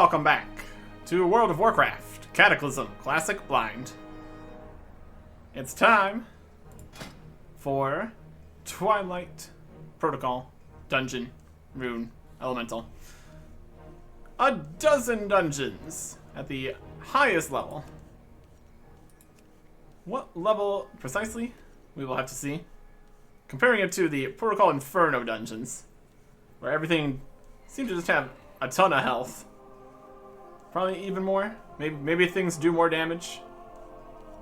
welcome back to World of Warcraft, Cataclysm, Classic Blind. It's time for Twilight, Protocol, Dungeon, Rune, Elemental. A dozen dungeons at the highest level. What level precisely? We will have to see. Comparing it to the Protocol Inferno dungeons, where everything seems to just have a ton of health. Probably even more. Maybe things do more damage.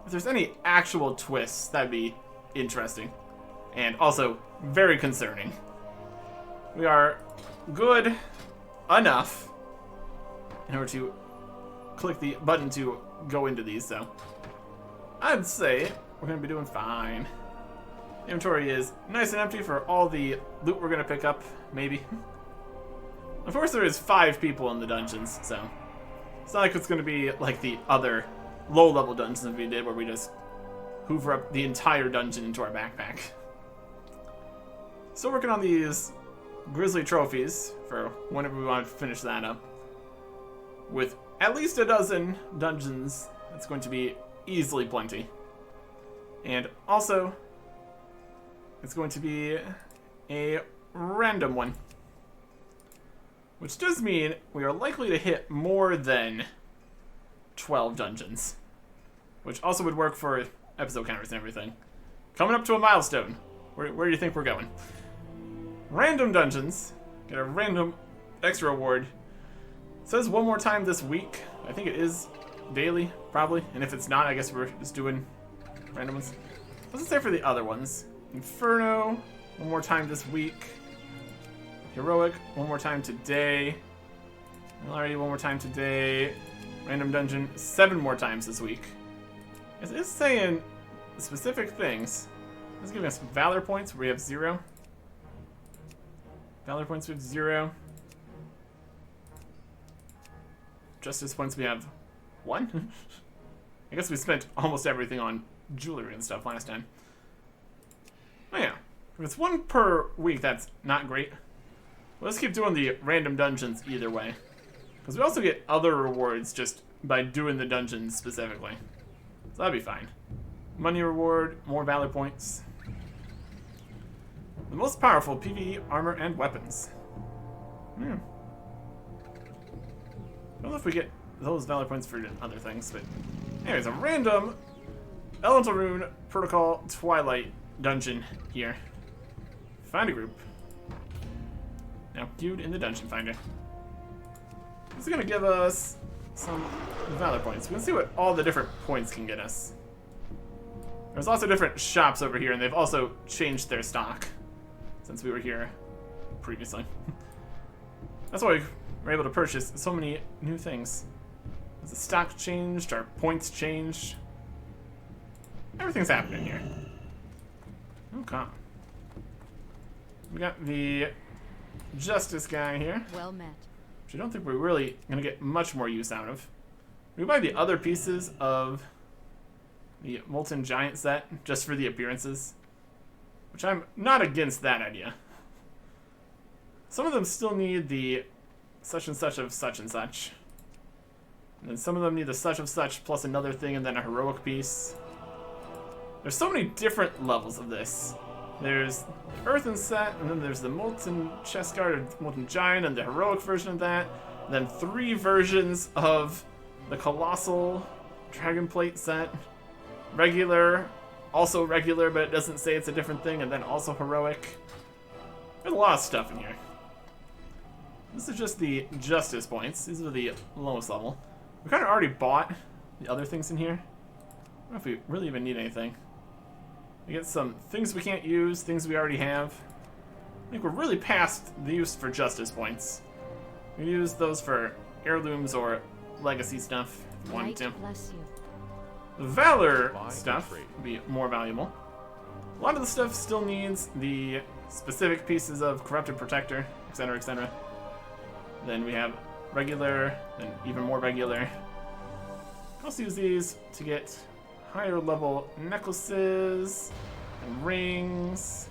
If there's any actual twists, that'd be interesting. And also very concerning. We are good enough in order to click the button to go into these, so I'd say we're going to be doing fine. Inventory is nice and empty for all the loot we're going to pick up, maybe. Of course, there is 5 people in the dungeons, so it's not like it's going to be like the other low-level dungeons we did, where we just hoover up the entire dungeon into our backpack. Still working on these Grizzly trophies for whenever we want to finish that up. With at least a dozen dungeons, it's going to be easily plenty. And also, it's going to be a random one. Which does mean we are likely to hit more than 12 dungeons. Which also would work for episode counters and everything. Coming up to a milestone. Where do you think we're going? Random dungeons. Get a random extra reward. It says one more time this week. I think it is daily, probably. And if it's not, I guess we're just doing random ones. What does it say for the other ones? Inferno, one more time this week. Heroic, one more time today. Already one more time today. Random dungeon, 7 more times this week. It is saying specific things. It's giving us valor points where we have 0. Valor points we have 0. Justice points we have 1. I guess we spent almost everything on jewelry and stuff last time. Oh yeah, if it's 1 per week, that's not great. Well, let's keep doing the random dungeons either way. Because we also get other rewards just by doing the dungeons specifically. So that'd be fine. Money reward, more valor points. The most powerful PvE armor and weapons. I don't know if we get those valor points for other things, but anyways, a random Elemental Rune Protocol Twilight dungeon here. Find a group. Now queued in the dungeon finder. This is gonna give us some valor points. We can see what all the different points can get us. There's lots of different shops over here, and they've also changed their stock since we were here previously. That's why we're able to purchase so many new things. Has the stock changed? Our points changed? Everything's happening here. Okay. We got the Justice guy here. Well met. Which I don't think we're really going to get much more use out of. We buy the other pieces of the Molten Giant set just for the appearances. Which I'm not against that idea. Some of them still need the such and such of such and such. And then some of them need the such of such plus another thing and then a heroic piece. There's so many different levels of this. There's the Earthen set, and then there's the Molten Chest Guard or Molten Giant, and the heroic version of that. And then 3 versions of the Colossal Dragon Plate set. Regular, also regular, but it doesn't say it's a different thing, and then also heroic. There's a lot of stuff in here. This is just the Justice points. These are the lowest level. We kind of already bought the other things in here. I don't know if we really even need anything. We get some things we can't use, things we already have. I think we're really past the use for Justice points. We use those for heirlooms or legacy stuff if we wanted to. Bless you. The Valor stuff would be more valuable. A lot of the stuff still needs the specific pieces of Corrupted Protector, etc., etc. Then we have regular, then even more regular. I also use these to get higher level necklaces and rings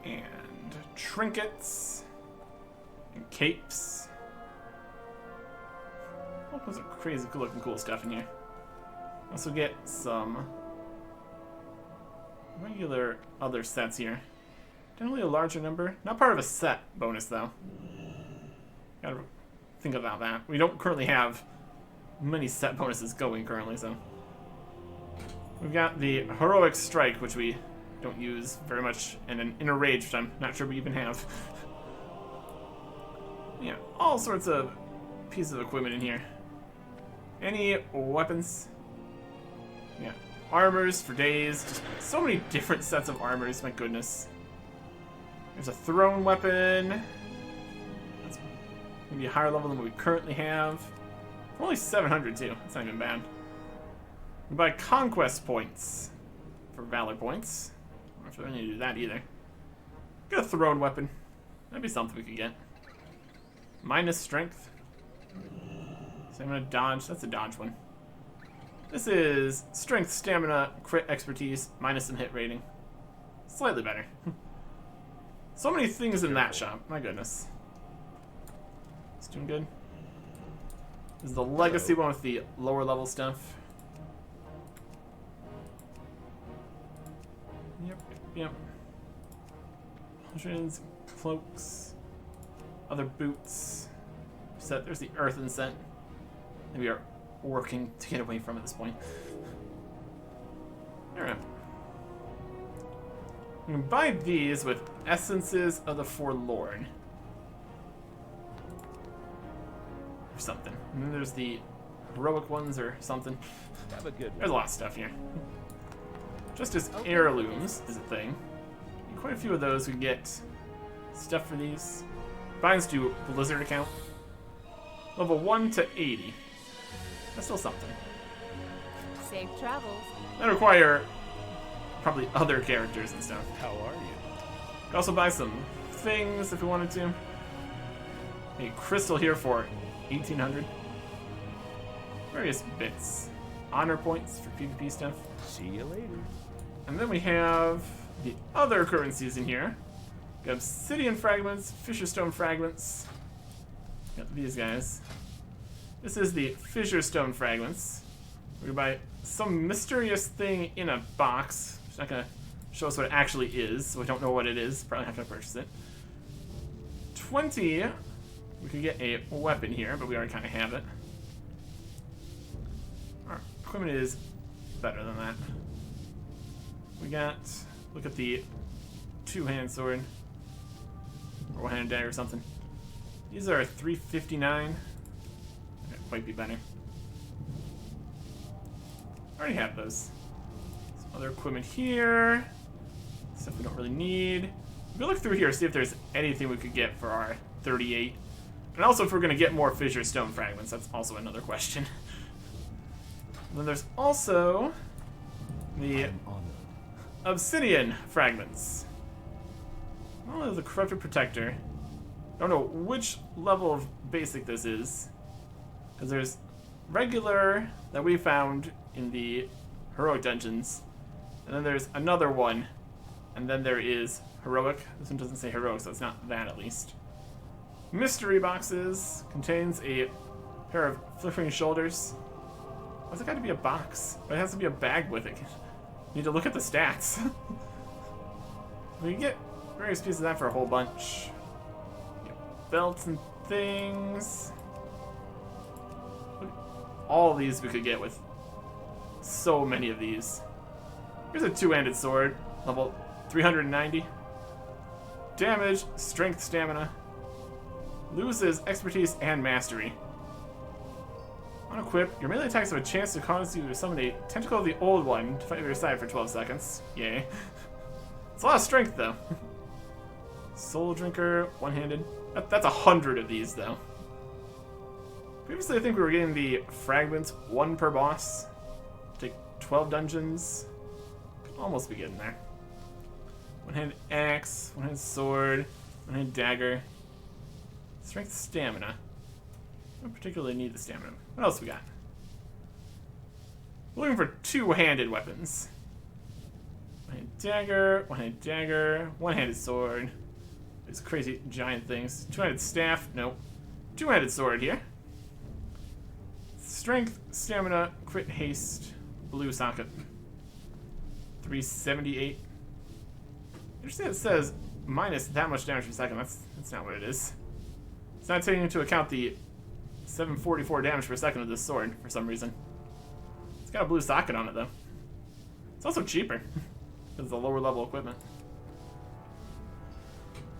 and trinkets and capes. put some crazy cool looking cool stuff in here. Also get some regular other sets here. Generally a larger number. Not part of a set bonus though. Gotta think about that. We don't currently have many set bonuses going currently, so. We've got the Heroic Strike, which we don't use very much, and an Inner Rage, which I'm not sure we even have. Yeah, all sorts of pieces of equipment in here. Any weapons? Yeah, armors for days. Just so many different sets of armors, my goodness. There's a thrown weapon. That's maybe a higher level than what we currently have. For only 700 too, that's not even bad. We buy conquest points for valor points. I don't know if we need to do that either. Get a thrown weapon. That'd be something we could get. Minus strength. So I'm gonna dodge. That's a dodge one. This is strength, stamina, crit expertise, minus some hit rating. Slightly better. So many things in that shop. My goodness. It's doing good. This is the legacy one with the lower level stuff. Yep. Potions, cloaks, other boots. Set. There's the earthen set. We are working to get away from at this point. Alright. We can buy these with Essences of the Forlorn. Or something. And then there's the heroic ones or something. Have a good one. There's a lot of stuff here. Just as heirlooms is a thing. And quite a few of those we can get stuff for these. Binds to Blizzard account. Level 1 to 80. That's still something. Safe travels. That require probably other characters and stuff. How are you? Could also buy some things if we wanted to. A crystal here for 1800. Various bits. Honor points for PvP stuff. See you later. And then we have the other currencies in here. Got obsidian fragments, fissure stone fragments. Got these guys. This is the fissure stone fragments. We can buy some mysterious thing in a box. It's not gonna show us what it actually is, so we don't know what it is. Probably have to purchase it. 20. We could get a weapon here, but we already kind of have it. Our equipment is better than that. We got, look at the two-hand sword. Or one-handed dagger or something. These are 359. That might be better. I already have those. Some other equipment here. Stuff we don't really need. We'll look through here, see if there's anything we could get for our 38. And also if we're going to get more fissure stone fragments. That's also another question. And then there's also the obsidian fragments. Oh, the corrupted protector. Don't know which level of basic this is. Because there's regular that we found in the heroic dungeons. And then there's another one. And then there is heroic. This one doesn't say heroic, so it's not that at least. Mystery boxes contains a pair of flickering shoulders. Why's it got to be a box? But it has to be a bag with it. Need to look at the stats. We can get various pieces of that for a whole bunch. Get belts and things. All these we could get with so many of these. Here's a two-handed sword, level 390. Damage, strength, stamina. Loses expertise and mastery. Unequip, your melee attacks have a chance to cause you to summon a tentacle of the old one to fight with your side for 12 seconds. Yay. It's a lot of strength though. Soul Drinker, one-handed. That's 100 of these though. Previously I think we were getting the fragments, 1 per boss. Take 12 dungeons. Could almost be getting there. One-handed axe, one-handed sword, one-handed dagger. Strength, stamina. I don't particularly need the stamina. What else we got? We're looking for two-handed weapons. One-handed dagger, one-handed sword. These crazy giant things. Two-handed staff, nope. Two-handed sword here. Strength, stamina, crit, haste, blue socket. 378. Interesting it says minus that much damage per second. That's not what it is. It's not taking into account the 744 damage per second of this sword for some reason. It's got a blue socket on it though. It's also cheaper because it's a lower level equipment.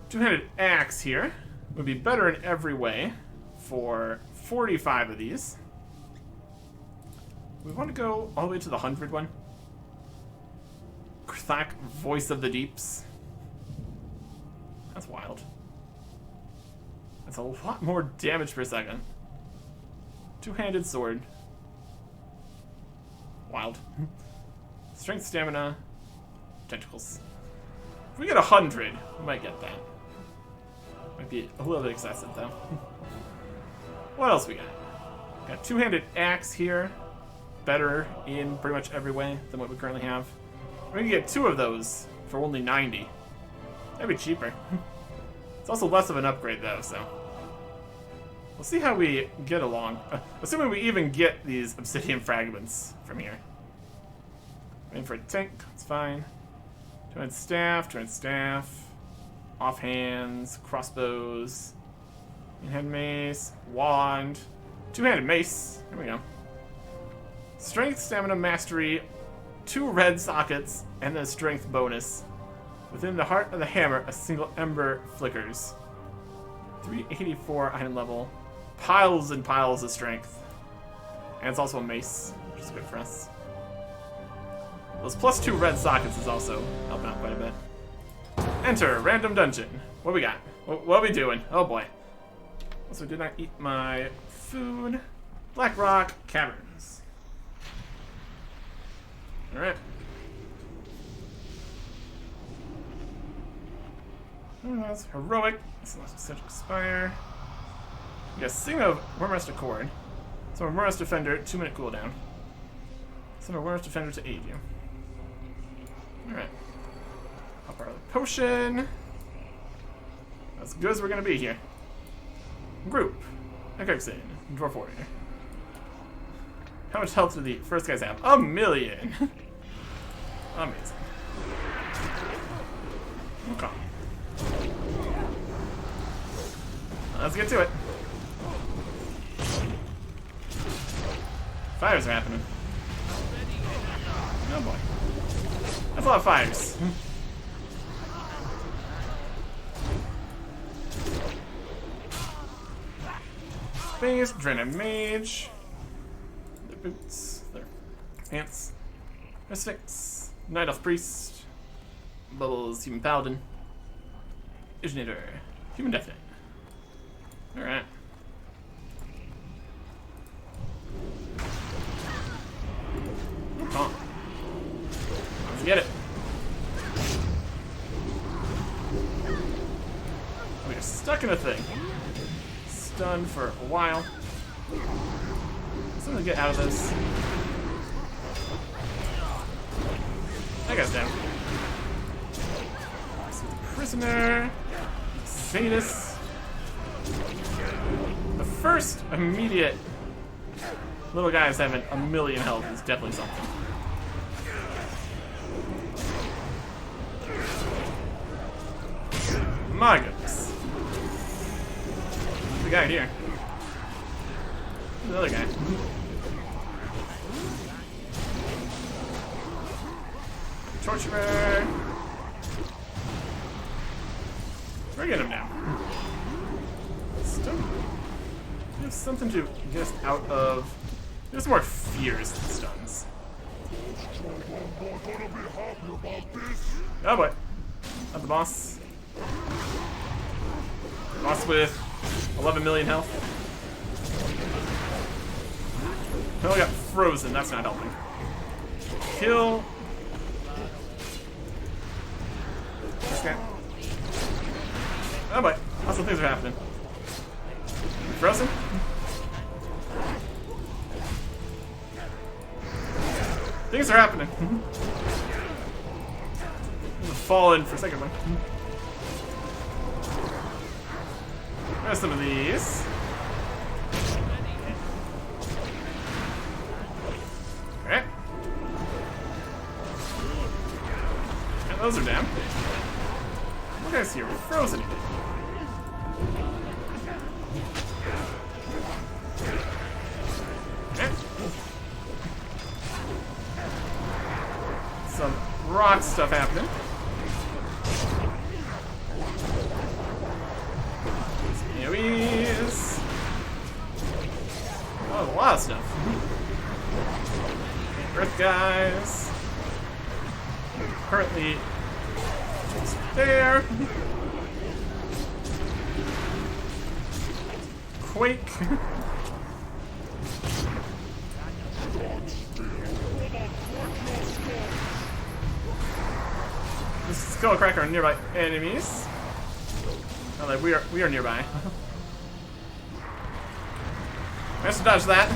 Two-handed axe here would be better in every way for 45 of these. We want to go all the way to the 100 one. Krthak, Voice of the Deeps. That's wild. That's a lot more damage per second. Two-handed sword. Wild. Strength, stamina, tentacles. If we get 100, we might get that. Might be a little bit excessive though. What else we got? Got two-handed axe here. Better in pretty much every way than what we currently have. We can get 2 of those for only 90. That'd be cheaper. It's also less of an upgrade though, so we'll see how we get along. Assuming we even get these obsidian fragments from here. Waiting for a tank, it's fine. Two-handed staff, offhands, crossbows, in-hand mace, wand, two-handed mace. There we go. Strength, stamina, mastery, 2 red sockets, and a strength bonus. Within the heart of the hammer, a single ember flickers. 384 item level. Piles and piles of strength. And it's also a mace, which is good for us. Those +2 red sockets is also helping out quite a bit. Enter random dungeon. What we got? What are we doing? Oh boy. Also, did not eat my food. Blackrock Caverns. Alright. That's heroic. Central Spire. We got Sing of Wormrest Accord. So Wormrest Defender, 2-minute cooldown. Send a Wormrest Defender to aid you. Alright. Up our potion. As good as we're gonna be here. Group. Ecoxin. Dwarf Warrior. How much health do the first guys have? 1,000,000! Amazing. Okay. Let's get to it. Fires are happening. Oh boy. That's a lot of fires. Space, Draenei Mage. Their boots, their pants. Mystic, Night Elf Priest. Bubbles, Human Paladin. Viginator, Human Death Knight. Alright. Oh. Let's get it. We're stuck in a thing. Stunned for a while. Something to get out of this. That guy's down. Prisoner. Sadus. The first immediate little guys having 1,000,000 health is definitely something. My goodness. The guy here. The other guy. Torturer. We're getting him now. Stun. There's something to get us out of. There's more fears than stuns. Oh boy. Not the boss. Boss with 11,000,000 health. Oh, I got frozen. That's not helping. Kill. This guy. Oh boy. Lots of things are happening. Frozen? Things are happening. I'm gonna fall in for a second one. There's some of these. Those are down. What guys here? Frozen again. Okay. Some rock stuff happening. Here he is. Oh, a lot of stuff. Earth guys. Currently just there. Quake. This is Skullcracker on nearby enemies. Oh, like we are nearby. Managed to dodge that.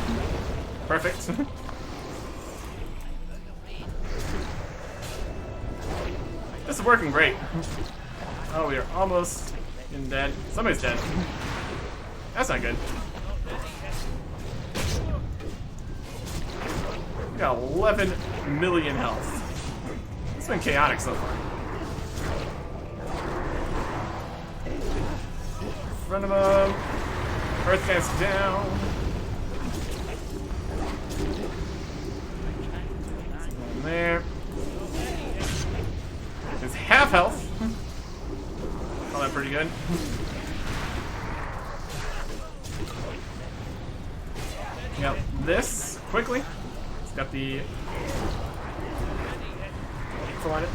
Perfect. This is working great. Oh, we are almost getting dead. Somebody's dead. That's not good. We got 11 million health. It's been chaotic so far. In front of him. Earth guy's down. There. It's half health. Oh, that's pretty good. Yep, this quickly. It's got the info on it.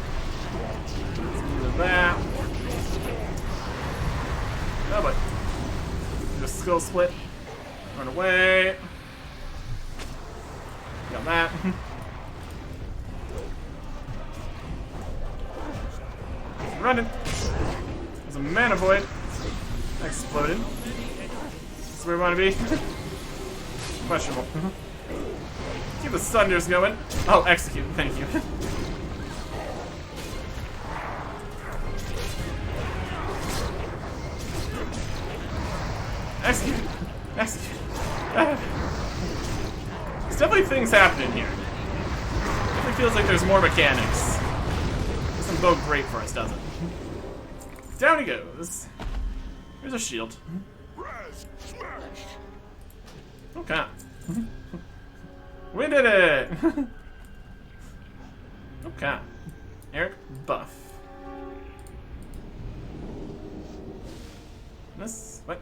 Let's do that. Oh, but just skill split. Run away. Got that. Running. There's a mana void. Exploded. That's where we want to be. Questionable. Keep the thunders going. Oh, execute. Thank you. Execute. Execute. There's definitely things happening here. Definitely feels like there's more mechanics. Doesn't bode great for us, does it? Down he goes. Here's a shield. Okay. We did it! Okay. Eric buff. This? What?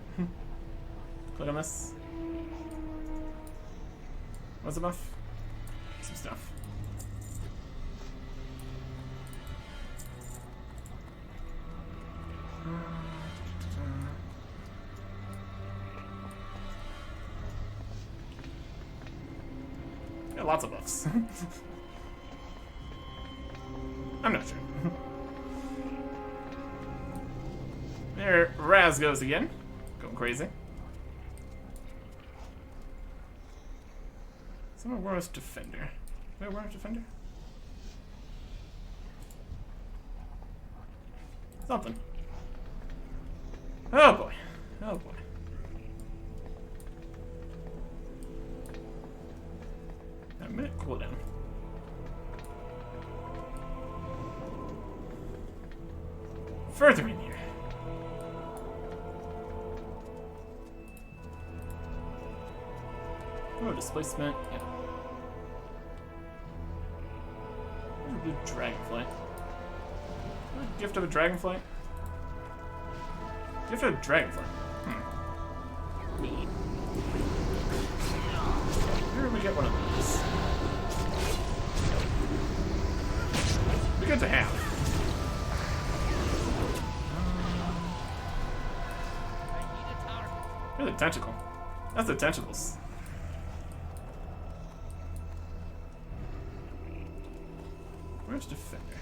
Click on this. What's the buff? Some stuff. Yeah, lots of buffs. I'm not sure. There, Raz goes again. Going crazy. Someone War's Defender. Wait, War's Defender? Something. Oh boy. Oh boy. A minute cooldown. Further in here. Oh, displacement. Yeah. Do dragonfly. Gift of a dragonfly? Gift of a dragonfly. Neat. Where did we get one of these? Be good to have. Here's a tentacle. That's the tentacles. Where's Defender?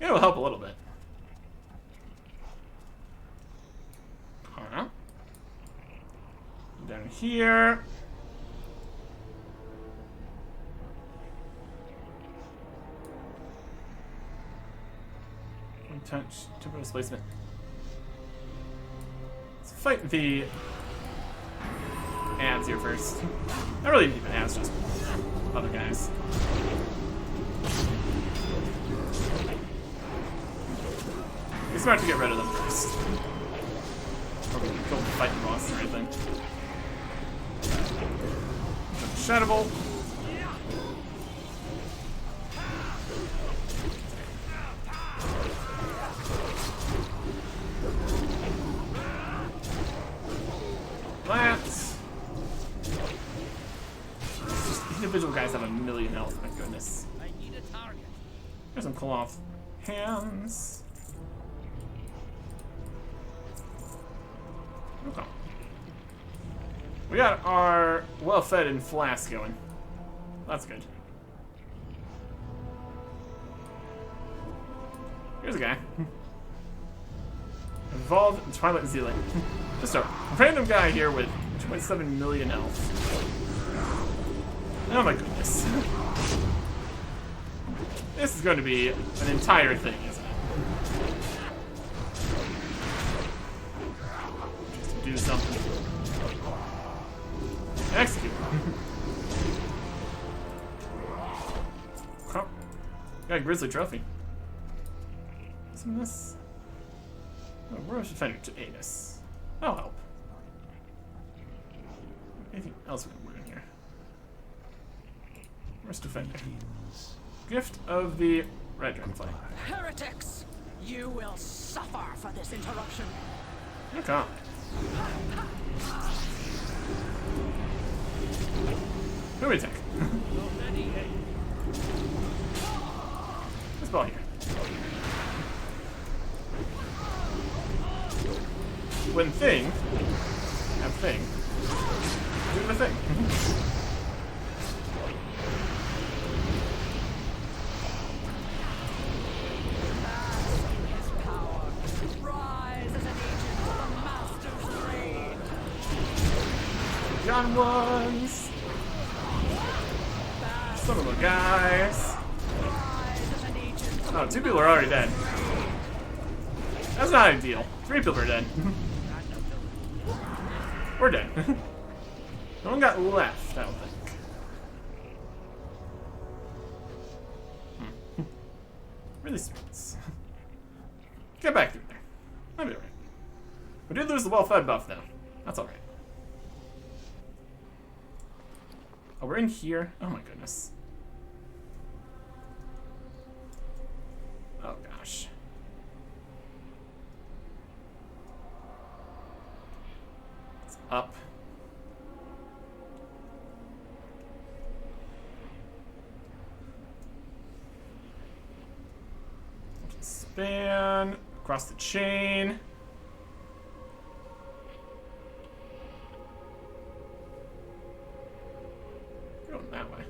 It'll help a little bit. Huh? Down here. One touch, temporal displacement. Let's fight the ads here first. Not really even ads, just other guys. smart to get rid of them first. Or we can kill the fighting boss or anything. Shadow Bolt. Lance. Individual guys have 1,000,000 health, my goodness. I need a target. Here's some cloth hands. Okay. We got our well-fed and flask going. That's good. Here's a guy. Evolved in Twilight Zealand. Just a random guy here with 27,000,000 health. Oh my goodness. This is going to be an entire thing, isn't it? Just to do something. Execute. Oh. Got a Grizzly Trophy. Isn't this? Oh, where's the defender to aid us? That'll help. Anything else we can put in here? Where's defender? Gift of the Red Dragonfly. Heretics! You will suffer for this interruption. Okay. Who we take? This ball here. When thing, have thing, do the thing. Rise as an agent of the Master's reign. Young ones. Some of the guys. Rise as an agent of Oh, 2 people are already dead. That's not ideal. 3 people are dead. We're dead. No one got left, I don't think. Really sweet. Get back through there. That'll be alright. We did lose the well-fed buff, though. That's alright. Oh, we're in here? Oh my goodness. Oh gosh. It's up. Span across the chain. Going that way.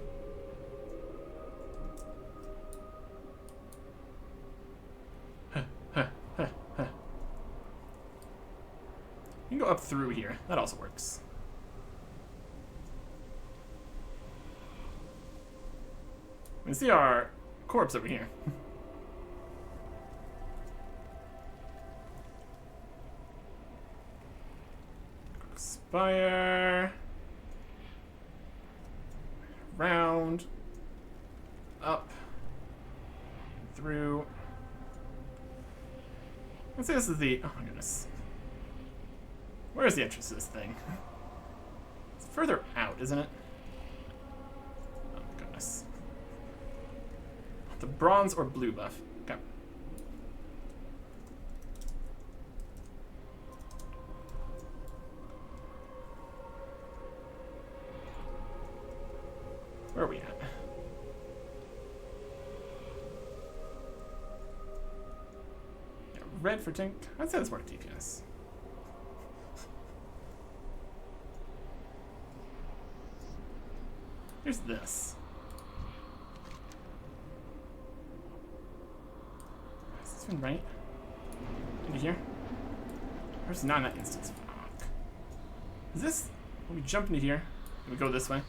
You can go up through here. That also works. We can see our corpse over here. Fire. Round. Up. Through. Let's say this is the... Oh my goodness. Where is the entrance to this thing? It's further out, isn't it? Oh my goodness. The bronze or blue buff. Okay. Where are we at? Yeah, red for tank. I'd say that's more DPS. Here's this. Is this one right? Into here? There's not in that instance. Fuck. Is this... When we jump into here, can we go this way?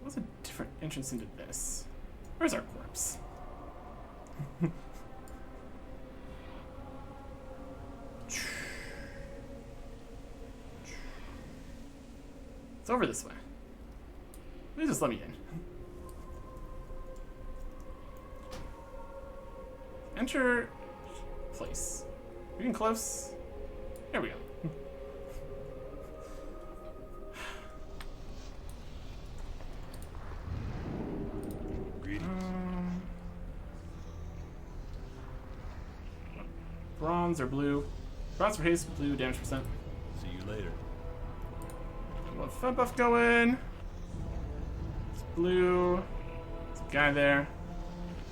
What's a different entrance into this? Where's our corpse? over this way. Please just let me in. Enter place. Are we getting close? There we go. Bronze or blue? Bronze for haste, blue damage percent. See you later. What front buff going? It's blue. There's a guy there.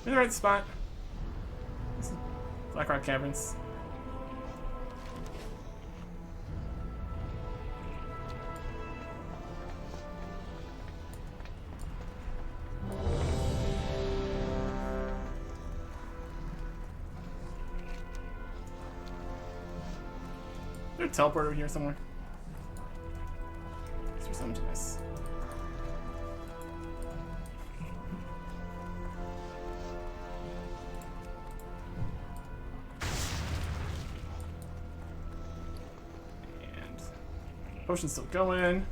In the right spot. Blackrock Caverns. Is there a teleport over here somewhere? Is there something to this? Potion's still going. In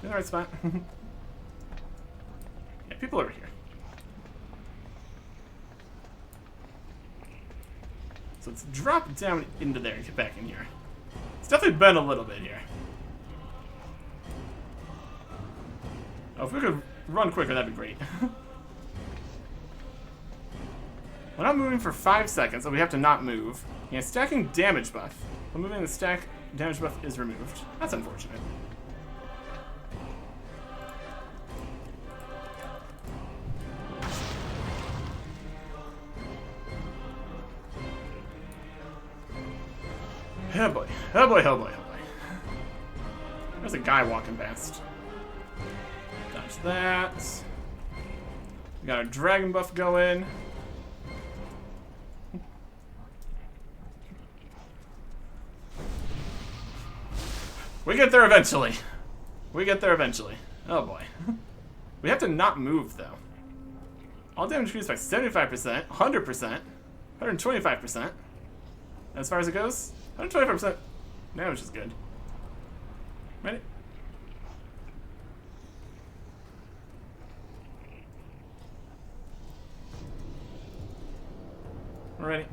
the right spot. Yeah, people over here. So let's drop down into there and get back in here. It's definitely been a little bit here. Oh, if we could run quicker, that'd be great. We're not moving for 5 seconds, so we have to not move. Yeah, stacking damage buff. When moving the stack, damage buff is removed. That's unfortunate. Oh boy. Oh boy, oh boy, oh boy. There's a guy walking past. Dodge that. We got our dragon buff going. We get there eventually. We get there eventually. Oh boy. We have to not move though. All damage increased by 75%, 100%, 125%. As far as it goes, 125% damage is good. Ready? We're ready.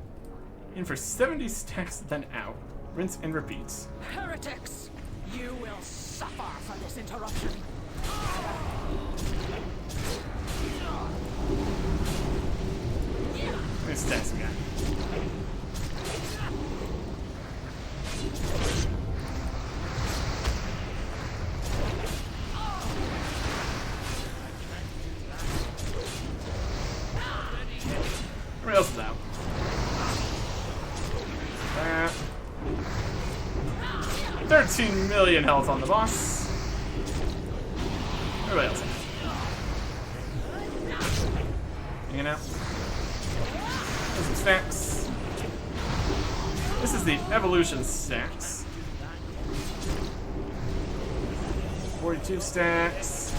In for 70 stacks, then out. Rinse and repeat. Heretics! You will suffer for this interruption. How many stacks we got? Everybody else is out. That. 13 million health on the boss. Everybody else. Hanging out. There's some stacks. This is the evolution stacks. 42 stacks.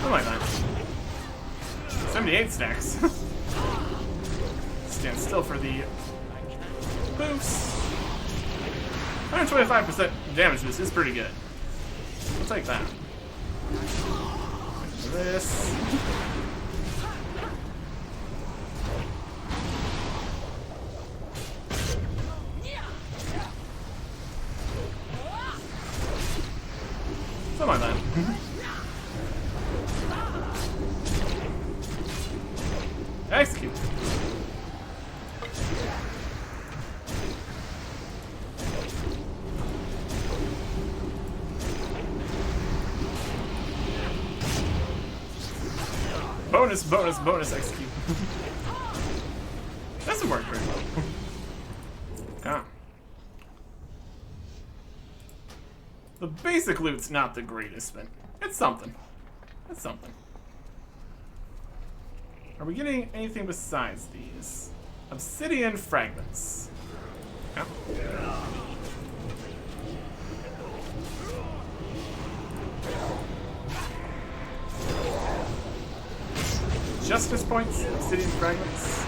Oh my god. 78 stacks. Stand still for the boost. 125% damage boost is pretty good. I'll take that. This. Come on, then. Execute. Bonus, bonus, bonus, execute. Doesn't work very well. Okay. The basic loot's not the greatest, but it's something. It's something. Are we getting anything besides these? Obsidian fragments. Okay. Justice points, obsidian fragments.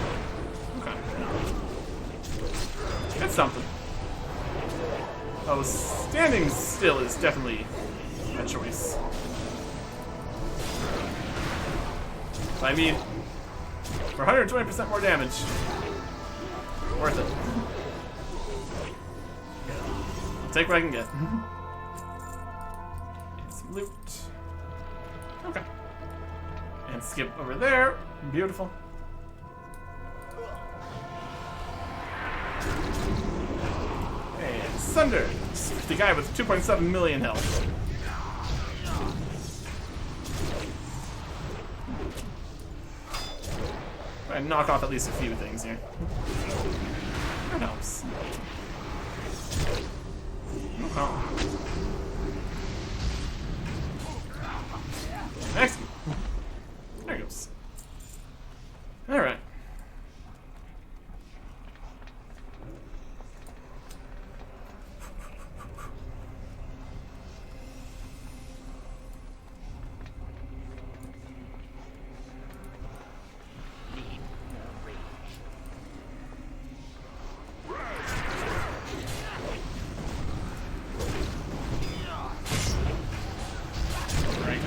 something. Oh, standing still is definitely a choice. I mean, for 120% more damage, worth it. I'll take what I can get. And some loot. Okay. And skip over there. Beautiful. And Sunder. The guy with 2.7 million health. Try and knock off at least a few things here. That helps. Oh. Next. There he goes. Alright.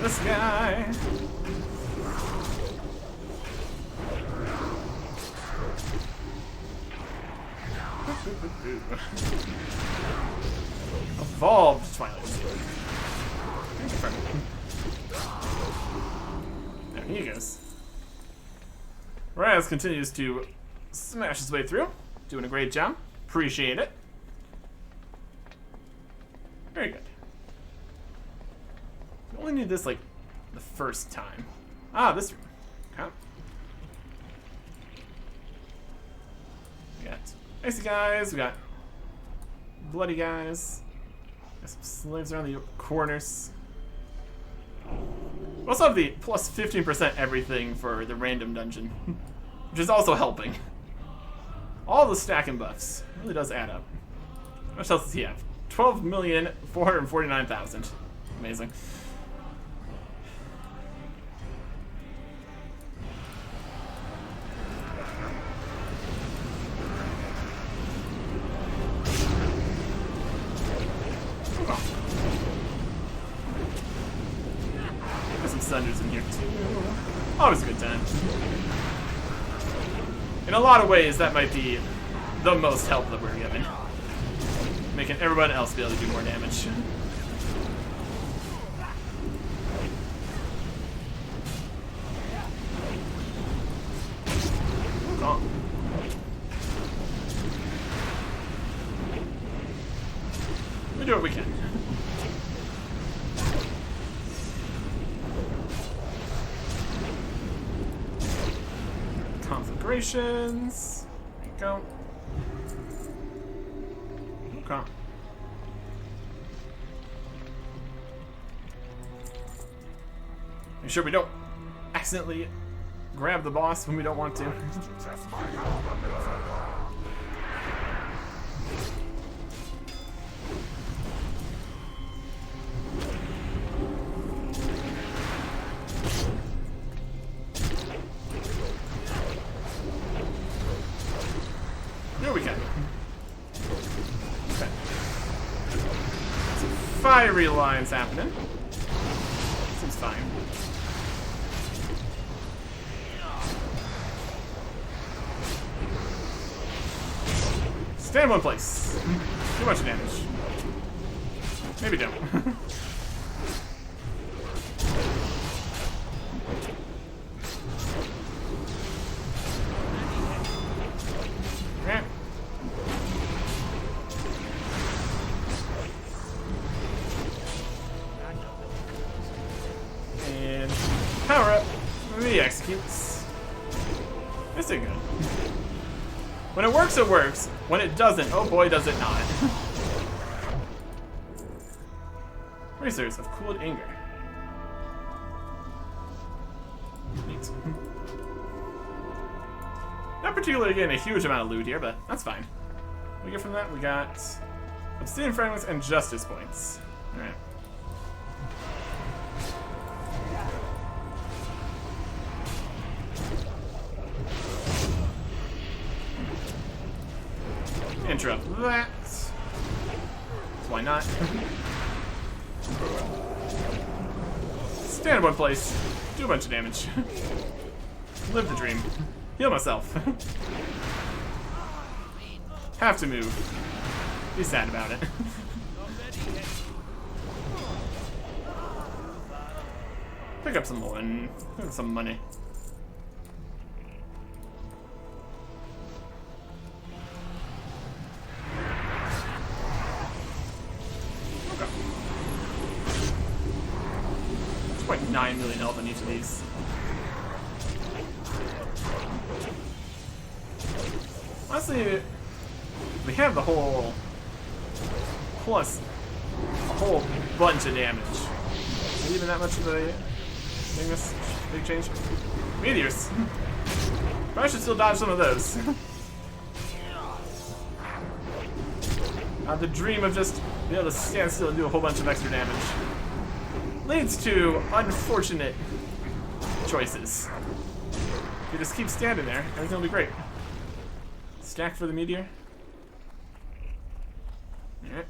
This guy. Evolved Twilight. There he goes. Raz continues to smash his way through. Doing a great job. Appreciate it. Very good. We only need this, like, the first time. Ah, this room. Okay. We got icy guys, we got bloody guys. Got some slaves around the corners. We also have the plus 15% everything for the random dungeon, which is also helping. All the stacking buffs. Really does add up. How much else does he have? 12,449,000. Amazing. Thunders in here too. Always a good time. In a lot of ways, that might be the most help that we're given, making everyone else be able to do more damage. Oh. We do what we can. Conflagrations. There you go. Okay. Make sure we don't accidentally grab the boss when we don't want to. There we go. Okay. Some fiery lines happening. Seems fine. Stand in one place. Too much damage. Maybe don't. And power up. The executes. This is good. When it works, it works. When it doesn't, oh boy, does it not. Racers of cooled anger. Neat. Not particularly getting a huge amount of loot here, but that's fine. What we get from that, we got obsidian fragments and justice points. Alright. interrupt that. Why not? Stand in one place. Do a bunch of damage. Live the dream. Heal myself. Have to move. Be sad about it. Pick up some more and pick up some money. Okay. 2.9 million health on each of these. Honestly, we have the whole plus a whole bunch of damage. Is it even that much of a big change? Meteors. But I should still dodge some of those. The dream of just being able to stand still and do a whole bunch of extra damage leads to unfortunate choices. If you just keep standing there, everything will be great. Stack for the meteor. Alright.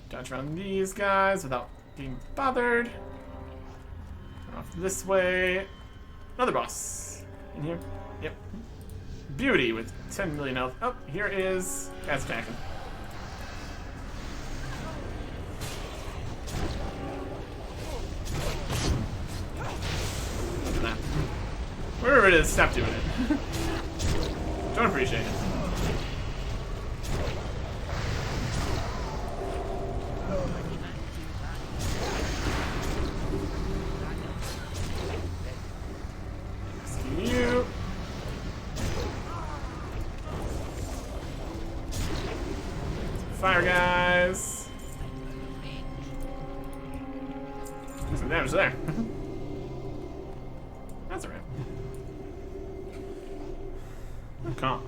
Dodge around these guys without being bothered. Turn off this way. Another boss. In here? Yep. Beauty with 10 million health. Oh, here is guys attacking. Look at that. Wherever it is, stop doing it. Don't appreciate it. You. Fire guys. Do some damage there. That's alright. Calm.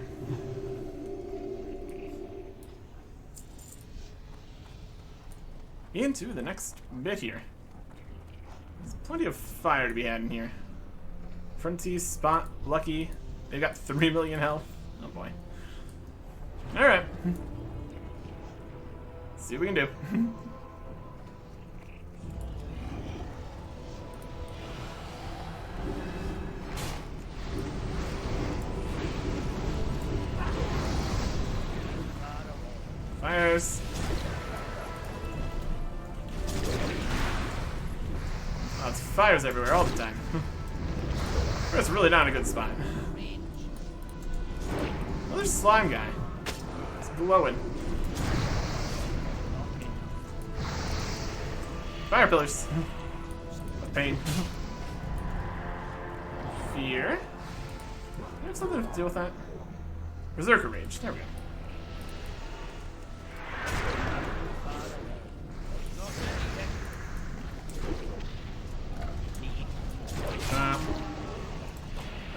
Into the next bit here. There's plenty of fire to be had in here. Fronties, Spot, Lucky. They got 3 million health. Oh boy. Alright. See what we can do. Fires. Oh, it's fires everywhere all the time. It's really not a good spot. Oh, there's a slime guy. It's glowing. Fire pillars. Pain. Fear. Do I have something to deal with that? Berserker Rage. There we go.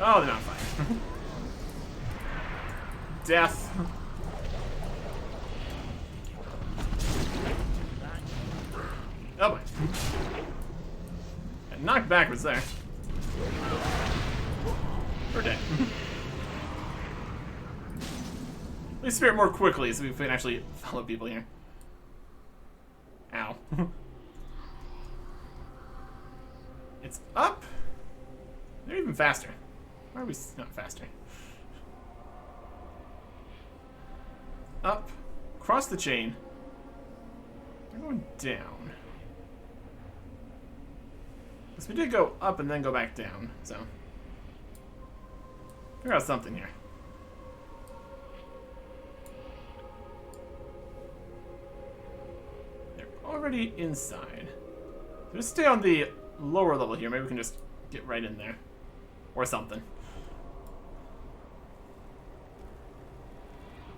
Oh, they're not fire. Death. Oh boy. Got knocked backwards there. We're dead. Let me spirit more quickly so we can actually follow people here. Ow. It's up. They're even faster. Why are we not faster? Up. Cross the chain. We're going down. Because we did go up and then go back down, so. Figure out something here. They're already inside. So just stay on the lower level here. Maybe we can just get right in there. Or something.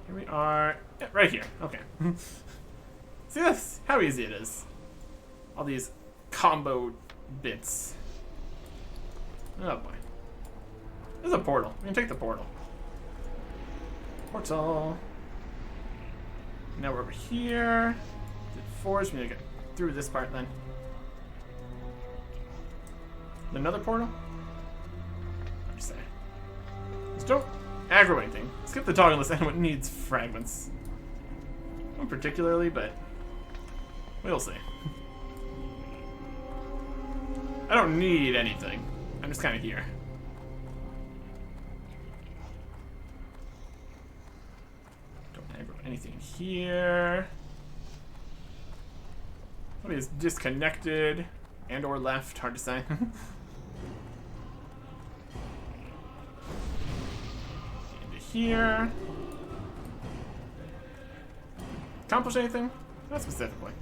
Here we are. Yeah, right here. Okay. See, that's how easy it is. All these combo bits. Oh boy. There's a portal. We can take the portal. Portal. Now we're over here. Did forge. We need to get through this part then. Another portal? I'm just saying. Just don't aggro anything. skip the dog unless anyone needs fragments. Not particularly, but we'll see. I don't need anything. I'm just kind of here. Don't have anything here. Somebody is disconnected and or left. Hard to say. Into here. Accomplish anything? Not specifically.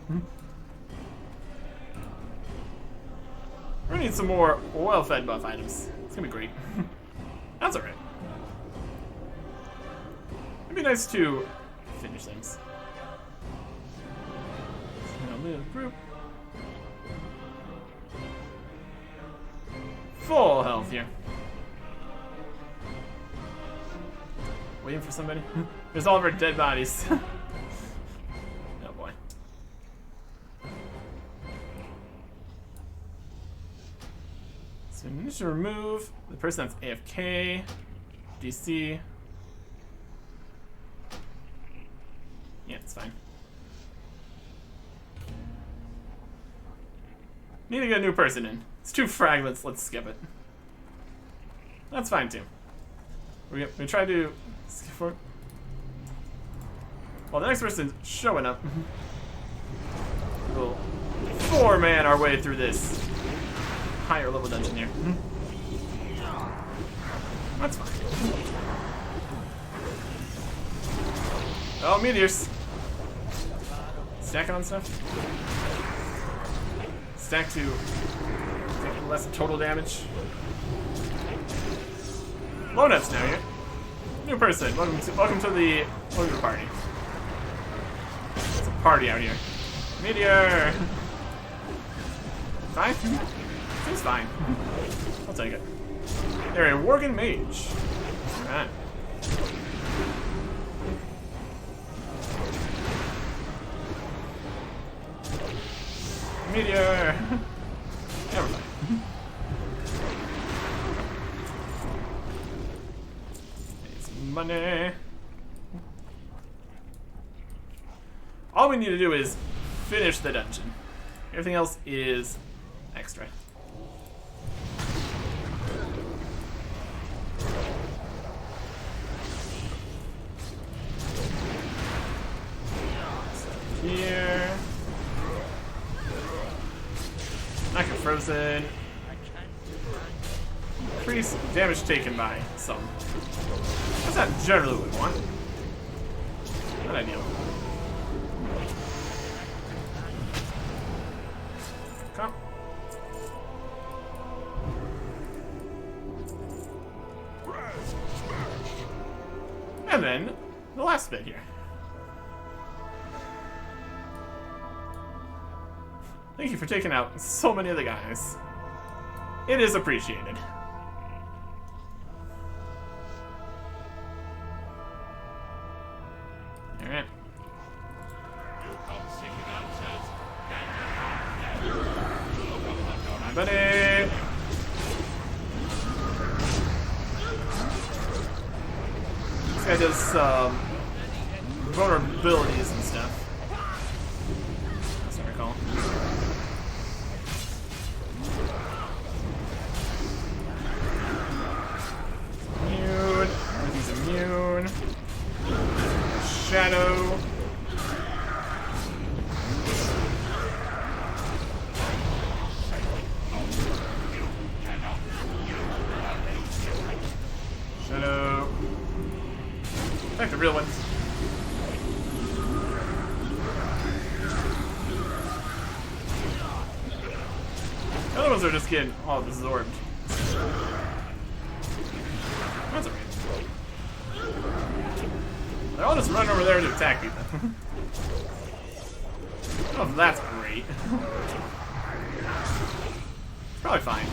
We're gonna need some more oil-fed buff items. It's gonna be great. That's alright. It'd be nice to finish things. Group. Full health here. Waiting for somebody. There's all of our dead bodies. Oh boy. So we need to remove the person that's AFK, DC. Yeah, it's fine. Need to get a new person in. It's 2 fragments, let's skip it. That's fine too. We're gonna try to skip for it. Well, the next person's showing up. We'll 4-man our way through this higher level dungeon here. That's fine. Oh, meteors. Stacking on stuff. Stack to take less total damage. Low-nuts now here. New person. Welcome to the party. It's a party out here. Meteor. Fine. Seems fine. I'll take it. They're a Worgen mage. All right. Meteor! Never mind. Need some money. All we need to do is finish the dungeon. Everything else is extra. So here. Frozen. Increase damage taken by some. That's not generally what we want. Not ideal. Come. And then the last bit here. Thank you for taking out so many of the guys. It is appreciated. Alright. Hi, buddy. This guy does some vulnerabilities and stuff. That's what I recall. Immune. Shadow. Shadow. Back to real ones. The other ones are just getting all absorbed. That's okay. I'll just run over there to attack people. Oh, that's great. It's probably fine.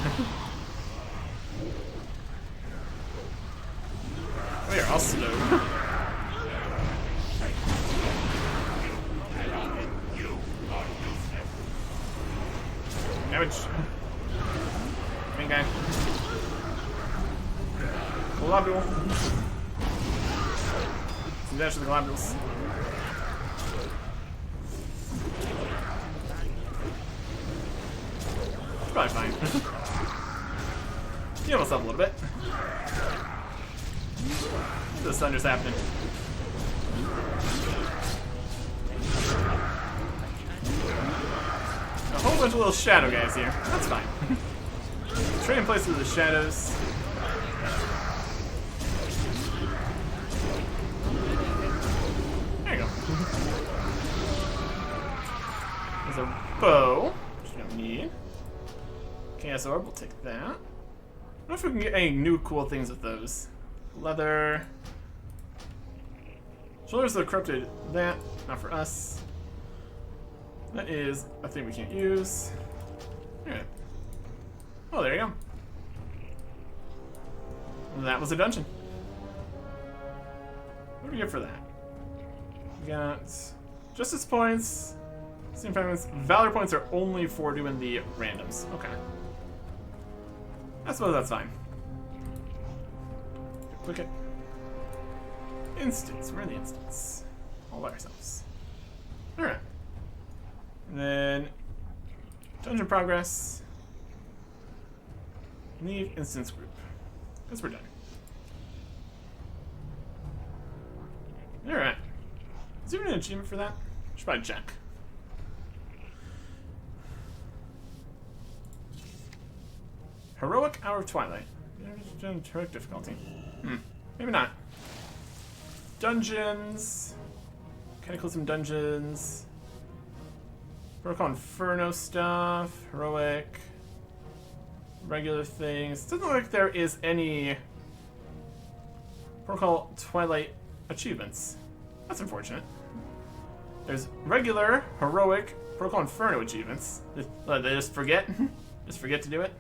Oh, here, I'll slow. Damage. Main guy. A lot of people. dash to the globules. Probably fine. Heal us up a little bit. The thunder's happening. A whole bunch of little shadow guys here. That's fine. Trade in place with the shadows. There you go. There's a bow, which we don't need. Chaos Orb, we'll take that. I don't know if we can get any new cool things with those. Leather. Shoulders of the Corrupted, that, not for us. That is a thing we can't use. Alright. Oh, there you go. And that was a dungeon. What do we get for that? We got Justice points, Steam fragments. Valor points are only for doing the randoms. Okay. I suppose that's fine. Click it. Instance. Where are the instants? All by ourselves. Alright. And then dungeon progress. Need instance group. Guess we're done. Alright. Is there an achievement for that? Should probably check. Heroic Hour of Twilight. Heroic difficulty. Maybe not. Dungeons. Cataclysm dungeons. Protocol Inferno stuff. Heroic. Regular things. Doesn't look like there is any Protocol Twilight achievements. That's unfortunate. There's regular, heroic, Protocol Inferno achievements. They just forget? Just forget to do it?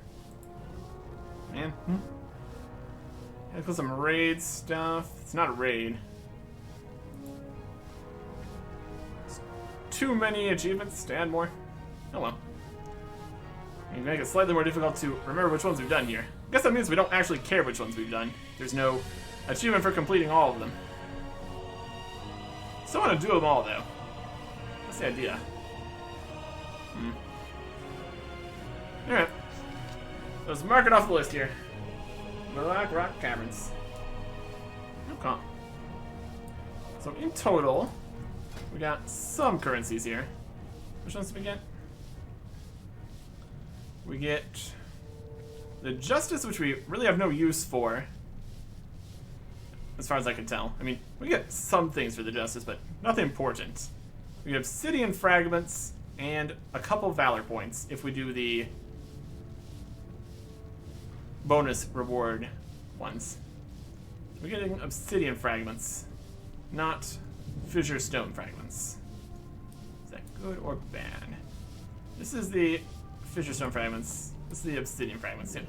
Man. Some raid stuff. It's not a raid. It's too many achievements to add more. Oh well. You can make it slightly more difficult to remember which ones we've done here. I guess that means we don't actually care which ones we've done. There's no achievement for completing all of them. Still want to do them all though. That's the idea. Alright. Let's mark it off the list here. Blackrock Caverns. Okay. So in total, we got some currencies here. Which ones do we get? We get the Justice, which we really have no use for, as far as I can tell. I mean, we get some things for the Justice, but nothing important. We have Obsidian Fragments and a couple Valor points if we do the bonus reward ones. We're getting Obsidian Fragments, not Fissure Stone Fragments. Is that good or bad? This is the Fissure Stone Fragments. This is the Obsidian Fragments. Yep.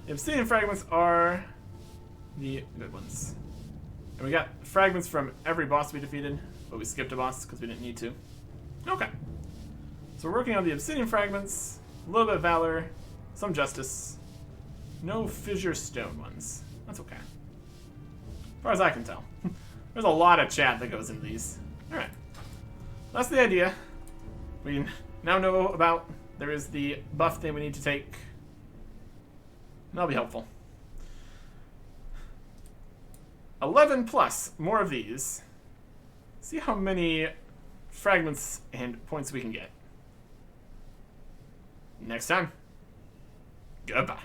The Obsidian Fragments are the good ones. And we got fragments from every boss we defeated, but we skipped a boss because we didn't need to. Okay. So we're working on the Obsidian Fragments, a little bit of Valor, some Justice. No Fissure Stone ones. That's okay. As far as I can tell. There's a lot of chat that goes into these. Alright. That's the idea. We now know about there is the buff thing we need to take. That'll be helpful. 11 plus more of these. See how many fragments and points we can get. Next time. Goodbye.